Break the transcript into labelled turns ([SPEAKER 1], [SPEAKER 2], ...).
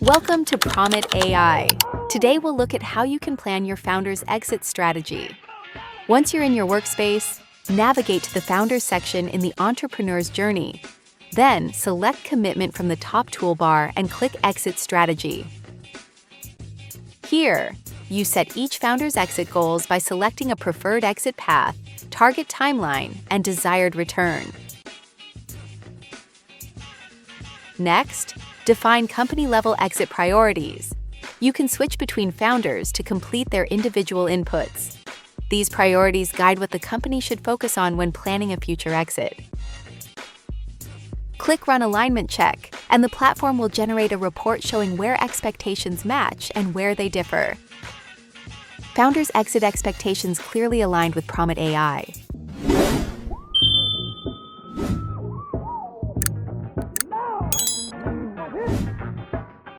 [SPEAKER 1] Welcome to PrometAI. Today we'll look at how you can plan your founder's exit strategy. Once you're in your workspace, navigate to the Founders section in the Entrepreneur's Journey. Then, select Commitment from the top toolbar and click Exit Strategy. Here, you set each founder's exit goals by selecting a preferred exit path, target timeline, and desired return. Next, define company-level exit priorities. You can switch between founders to complete their individual inputs. These priorities guide what the company should focus on when planning a future exit. Click Run Alignment Check, and the platform will generate a report showing where expectations match and where they differ. Founders' exit expectations clearly aligned with PrometAI.